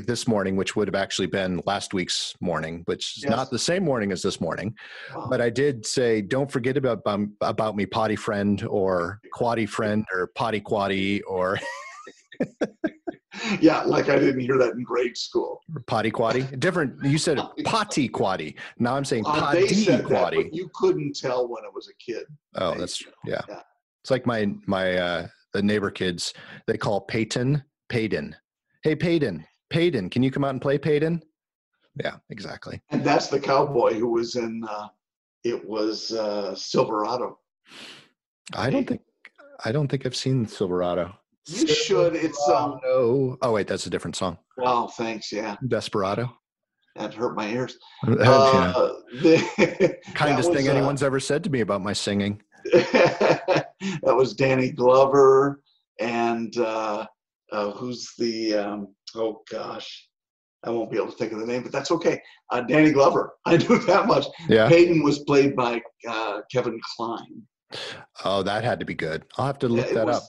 this morning, which would have actually been last week's morning, which is not the same morning as this morning. Oh. But I did say, don't forget about me, potty friend, or quaddy friend, or potty quaddy, or.
Yeah, like I didn't hear that in grade school.
Potty quaddy? Different. You said potty quaddy. Now I'm saying potty quaddy.
But you couldn't tell when it was a kid.
Oh, that's, yeah. It's like my the neighbor kids, they call Peyton. Hey, Peyton, can you come out and play, Peyton? Yeah, exactly.
And that's the cowboy who was in, it was Silverado.
I don't think I've seen Silverado.
You should. It's
oh wait, that's a different song.
Wow, thanks. Yeah.
Desperado.
That hurt my ears.
Kindest thing anyone's ever said to me about my singing.
That was Danny Glover and who's the oh gosh, I won't be able to think of the name, but that's okay. Danny Glover. I knew that much. Yeah. Peyton was played by Kevin Kline.
Oh, that had to be good. I'll have to look that up.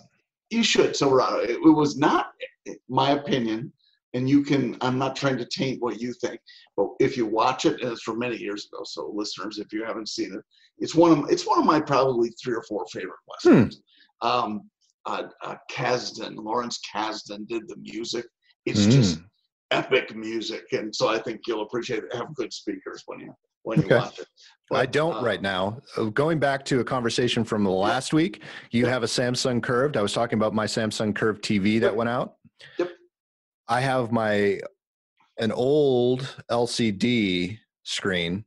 You should, Silverado. It was not my opinion, and I'm not trying to taint what you think, but if you watch it, and it's from many years ago, so listeners, if you haven't seen it, it's one of my probably 3 or 4 favorite westerns. Lawrence Kasdan did the music. It's just epic music, and so I think you'll appreciate it. Have good speakers when you watch it. But,
I don't right now. Going back to a conversation from last week, you have a Samsung Curved. I was talking about my Samsung Curved TV that went out.
Yep.
I have an old LCD screen.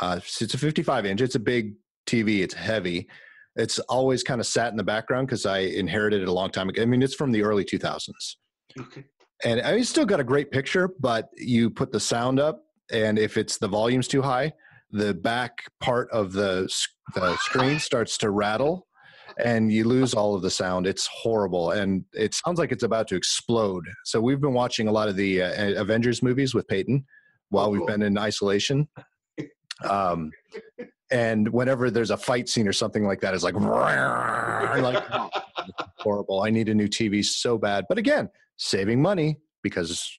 It's a 55-inch. It's a big TV. It's heavy. It's always kind of sat in the background because I inherited it a long time ago. I mean, it's from the early 2000s.
Okay.
And I still got a great picture, but you put the sound up, and if the volume's too high, the back part of the screen starts to rattle. and you lose all of the sound. It's horrible, and it sounds like it's about to explode. So we've been watching a lot of the Avengers movies with Peyton while we've been in isolation. And whenever there's a fight scene or something like that, it's like, oh, horrible. I need a new TV so bad. But again, saving money because,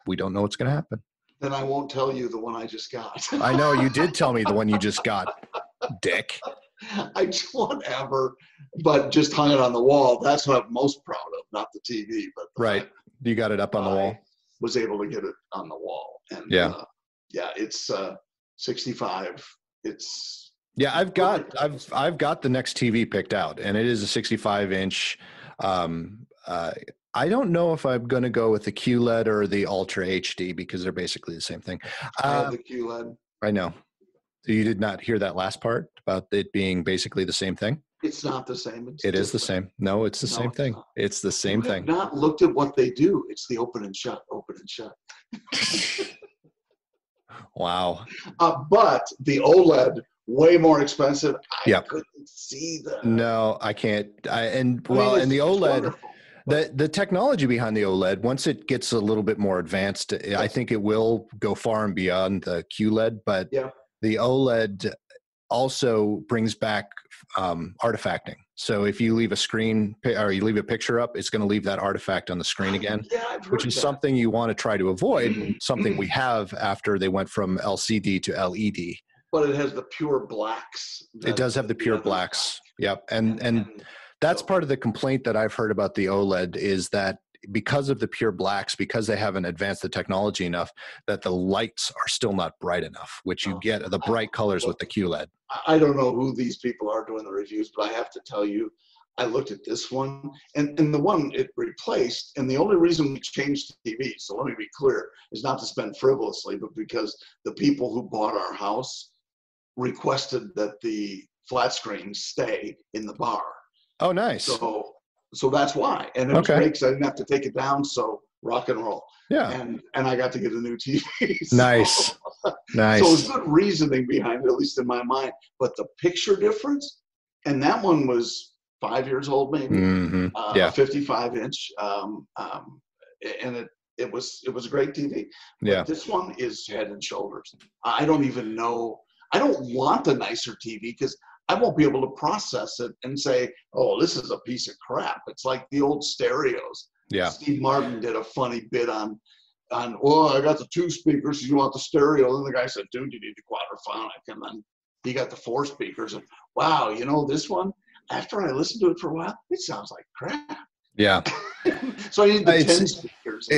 we don't know what's going to happen.
Then I won't tell you the one I just got.
I know you did tell me the one you just got, dick.
I whatever, but just hung it on the wall. That's what I'm most proud of, not the TV, but
right. You got it up on the wall.
Was able to get it on the wall, and it's 65.
I've got the next TV picked out, and it is a 65-inch. I don't know if I'm going to go with the QLED or the Ultra HD because they're basically the same thing.
I have the QLED.
I know. So you did not hear that last part about it being basically the same thing?
It's not the same.
It is the same. No, it's the same thing. It's the same thing.
Not looked at what they do. It's the open and shut, open and shut.
Wow.
But the OLED, way more expensive. I couldn't see that.
No, I can't. And the OLED, the technology behind the OLED, once it gets a little bit more advanced, I think it will go far and beyond the QLED. But the OLED also brings back artifacting. So if you leave a screen or you leave a picture up, it's going to leave that artifact on the screen again, which is something you want to try to avoid, something we have after they went from LCD to LED.
But it has the pure blacks.
It does have the pure blacks. Yep. And that's part of the complaint that I've heard about the OLED is that because of the pure blacks, because they haven't advanced the technology enough, that the lights are still not bright enough, which you get the bright colors with the QLED.
I don't know who these people are doing the reviews, but I have to tell you, I looked at this one and the one it replaced, and the only reason we changed TV, so let me be clear, is not to spend frivolously, but because the people who bought our house requested that the flat screen stay in the bar.
Oh, nice.
So that's why. And it was great because I didn't have to take it down. So rock and roll.
Yeah.
And I got to get a new TV.
Nice. Nice.
So it was good reasoning behind it, at least in my mind. But the picture difference, and that one was 5 years old, maybe. 55-inch. And it was a great TV. But this one is head and shoulders. I don't even know. I don't want a nicer TV because I won't be able to process it and say, oh, this is a piece of crap. It's like the old stereos.
Yeah.
Steve Martin did a funny bit on, well, I got the 2 speakers, so you want the stereo. And the guy said, dude, you need the quadraphonic. And then he got the 4 speakers. And wow, this one, after I listened to it for a while, it sounds like crap.
Yeah.
So I need the 10 speakers.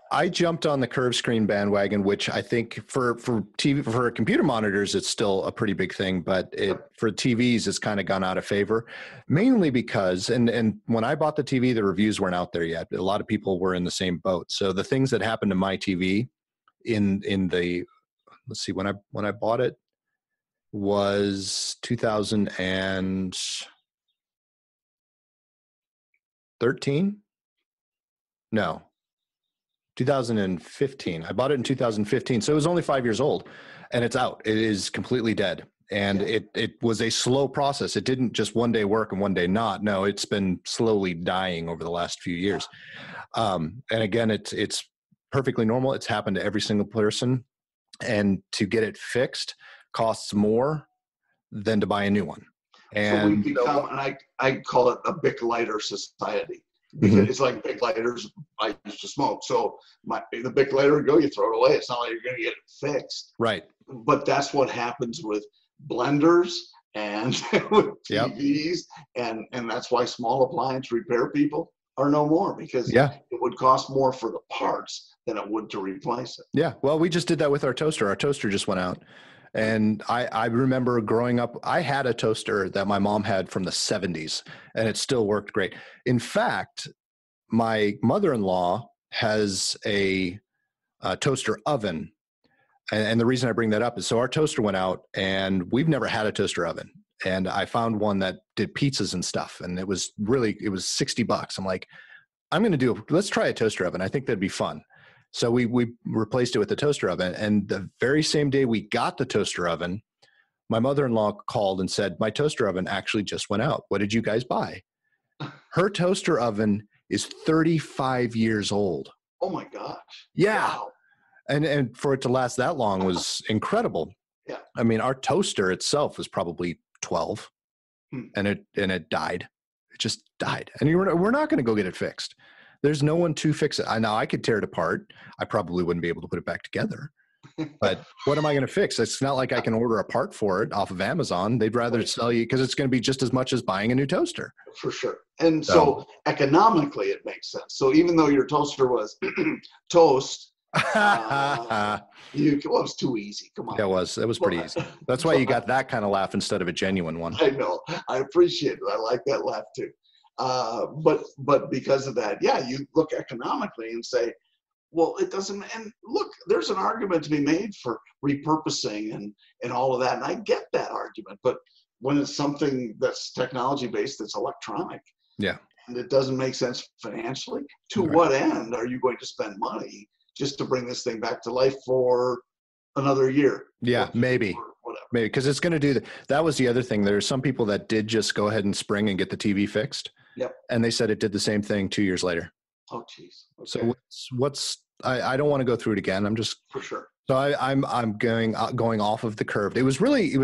I jumped on the curved screen bandwagon, which I think for TV, for computer monitors, it's still a pretty big thing, but for TVs, it's kind of gone out of favor, mainly because, and when I bought the TV, the reviews weren't out there yet. A lot of people were in the same boat. So the things that happened to my TV let's see, when I bought it was 2013? No. 2015. I bought it in 2015. So it was only 5 years old and it's out. It is completely dead. And it was a slow process. It didn't just one day work and one day not. No, it's been slowly dying over the last few years. And again, it's perfectly normal. It's happened to every single person. And to get it fixed costs more than to buy a new one. And
so we become, and I call it a Bic lighter society. Because it's like Bic lighters I used to smoke. So the Bic lighter would go, you throw it away. It's not like you're going to get it fixed.
Right.
But that's what happens with blenders and with TVs. And that's why small appliance repair people are no more, because it would cost more for the parts than it would to replace it.
Yeah. Well, we just did that with our toaster. Our toaster just went out. And I remember growing up, I had a toaster that my mom had from the 70s, and it still worked great. In fact, my mother-in-law has a toaster oven. And the reason I bring that up is so our toaster went out, and we've never had a toaster oven. And I found one that did pizzas and stuff. And it was $60. I'm like, let's try a toaster oven. I think that'd be fun. So we replaced it with the toaster oven, and the very same day we got the toaster oven, My mother-in-law called and said, my toaster oven actually just went out. What did you guys buy? Her toaster oven is 35 years old.
Oh my gosh.
Yeah.
Wow.
And for it to last that long was incredible.
Yeah.
I mean, our toaster itself was probably 12 and it died. It just died. And we're not going to go get it fixed. There's no one to fix it. I could tear it apart. I probably wouldn't be able to put it back together. But what am I going to fix? It's not like I can order a part for it off of Amazon. They'd rather sell you, because it's going to be just as much as buying a new toaster.
For sure. And so economically, it makes sense. So even though your toaster was toast, it was too easy. Come on.
Yeah, it was pretty easy. That's why you got that kind of laugh instead of a genuine one.
I know. I appreciate it. I like that laugh too. But because of that, yeah, you look economically and say, well, it doesn't. And look, there's an argument to be made for repurposing and all of that. And I get that argument. But when it's something that's technology based, that's electronic,
yeah,
and it doesn't make sense financially, to what end are you going to spend money just to bring this thing back to life for another year?
Yeah, maybe.
Whatever.
Maybe, because it's going to do that was the other thing. There are some people that did just go ahead and spring and get the TV fixed.
Yep.
And they said it did the same thing 2 years later.
Oh, geez.
So
Okay.
I don't want to go through it again. I'm just
for sure.
So I'm going off of the curve. It was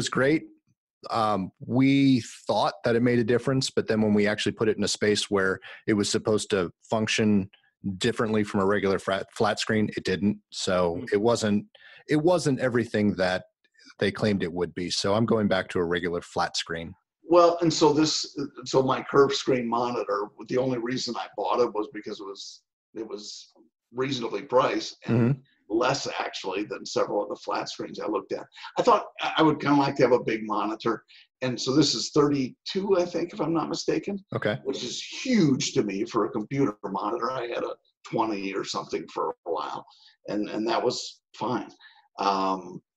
great. We thought that it made a difference, but then when we actually put it in a space where it was supposed to function differently from a regular flat screen, it didn't. So it wasn't everything that they claimed it would be. So I'm going back to a regular flat screen.
Well, and so my curved screen monitor, the only reason I bought it was because it was reasonably priced and less actually than several of the flat screens I looked at. I thought I would kind of like to have a big monitor. And so this is 32, I think, if I'm not mistaken.
Okay.
Which is huge to me for a computer monitor. I had a 20 or something for a while, and that was fine.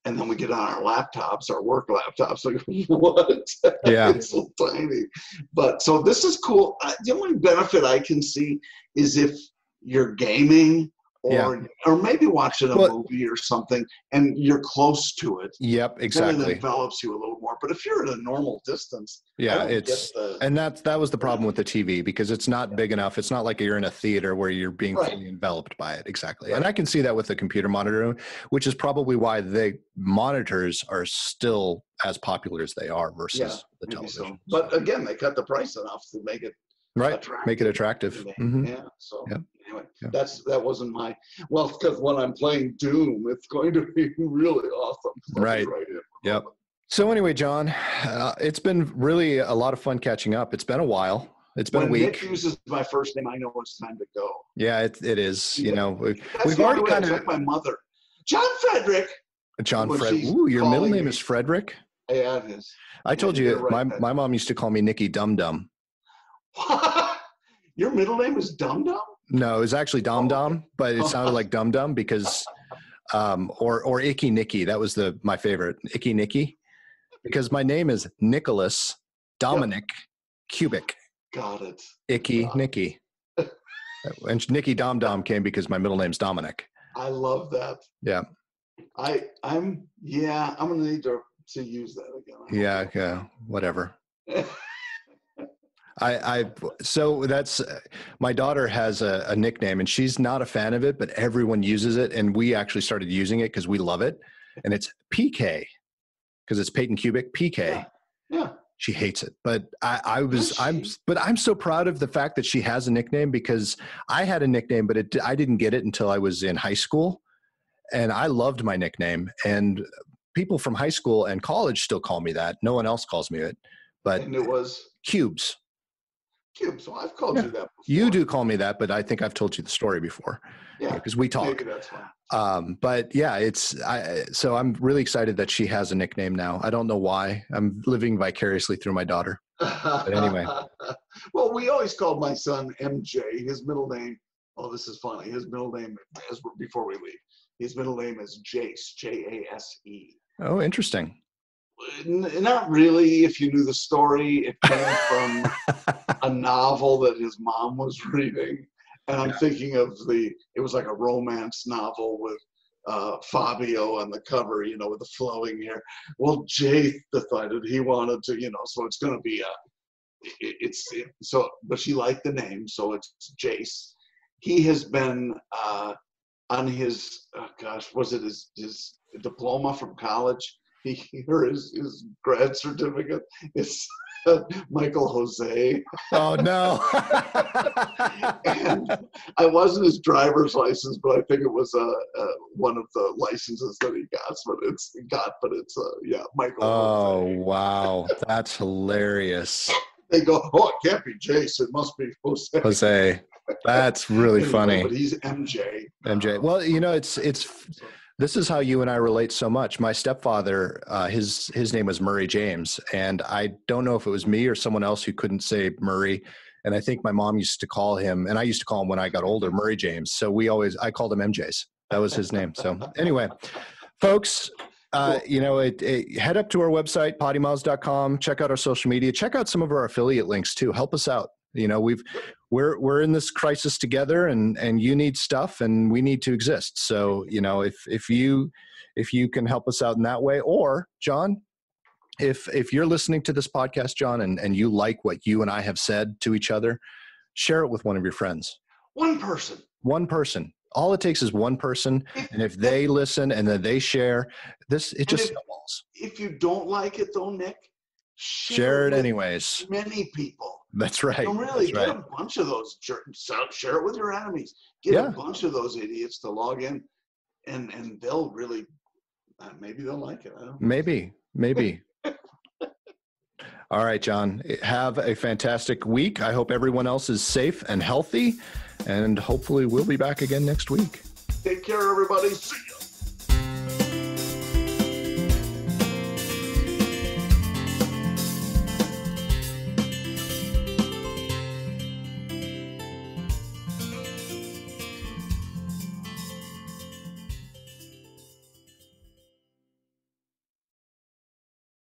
And then we get on our laptops, our work laptops, like, what?
Yeah.
It's so tiny. But so this is cool. The only benefit I can see is if you're gaming or maybe watching a movie or something and you're close to it.
Yep, exactly.
Then it envelops you a little more. But if you're at a normal distance,
and that was the problem with the TV, because it's not big enough. It's not like you're in a theater where you're being fully enveloped by it. Exactly. Right. And I can see that with the computer monitor, which is probably why the monitors are still as popular as they are versus the television.
So. But again, they cut the price enough to make it attractive.
Make it attractive. Mm-hmm.
Yeah. So anyway, that wasn't my because when I'm playing Doom, it's going to be really awesome.
Right. Yep. So anyway, John, it's been really a lot of fun catching up. It's been a while. It's been a week.
Nick uses my first name, I know it's time to go.
Yeah, it is.
Yeah.
You know, we've
already
kind of
like my mother, John Frederick.
John Frederick. Ooh, your middle name is Frederick?
Yeah, it is.
I told you, my mom used to call me Nicky Dum Dum.
What? Your middle name is Dum Dum?
No, it was actually Dom Dom, but it sounded like Dum Dum because, or Icky Nicky. That was my favorite, Icky Nicky, because my name is Nicholas Dominic Kubik.
Got it.
Icky Nicky. And Nicky Dom Dom came because my middle name's Dominic.
I love that.
Yeah.
I'm gonna need to use that again.
Yeah, whatever. So that's my daughter has a nickname and she's not a fan of it, but everyone uses it. And we actually started using it because we love it. And it's PK because it's Peyton Kubik, PK.
Yeah.
She hates it, but I'm so proud of the fact that she has a nickname, because I had a nickname, but I didn't get it until I was in high school, and I loved my nickname, and people from high school and college still call me that. No one else calls me it, but
and it was
Cubes.
Cubes. So I've called you that before.
You do call me that, but I think I've told you the story before.
Yeah,
because we talk.
Maybe that's fine.
But yeah, so I'm really excited that she has a nickname now. I don't know why. I'm living vicariously through my daughter. But anyway.
Well, we always called my son MJ. His middle name. Oh, this is funny. His middle name is, before we leave, his middle name is Jase, Jase.
Oh, interesting.
Not really, if you knew the story. It came from a novel that his mom was reading. And I'm thinking of it was like a romance novel with Fabio on the cover, you know, with the flowing hair. Well, Jay decided he wanted to, you know, so it's going to be but she liked the name, so it's Jace. He has been on his, was it his diploma from college? Or his grad certificate. It's Michael Jose.
Oh no!
And I wasn't his driver's license, but I think it was one of the licenses that he got. But it's Michael.
Oh
Jose.
Wow, that's hilarious.
They go, oh, it can't be Jace. It must be Jose.
Jose, that's really
anyway,
funny.
But he's MJ.
MJ. Well, you know, it's. This is how you and I relate so much. My stepfather, his name was Murray James, and I don't know if it was me or someone else who couldn't say Murray. And I think my mom used to call him, and I used to call him when I got older, Murray James. So I called him MJ's. That was his name. So anyway, folks, you know, head up to our website, PoddiMouths.com. Check out our social media. Check out some of our affiliate links too. Help us out. You know, we're in this crisis together, and you need stuff, and we need to exist. So, you know, if you can help us out in that way, or John, if you're listening to this podcast, John, and you like what you and I have said to each other, share it with one of your friends.
One person.
All it takes is one person, and if they listen and then they share, it just snowballs.
If you don't like it, though, Nick,
share it anyways.
Many people.
That's right.
Get a bunch of those jerks. Share it with your enemies. Get a bunch of those idiots to log in, and they'll really, maybe they'll like it. I don't know.
Maybe. All right, John. Have a fantastic week. I hope everyone else is safe and healthy, and hopefully we'll be back again next week.
Take care, everybody. See you.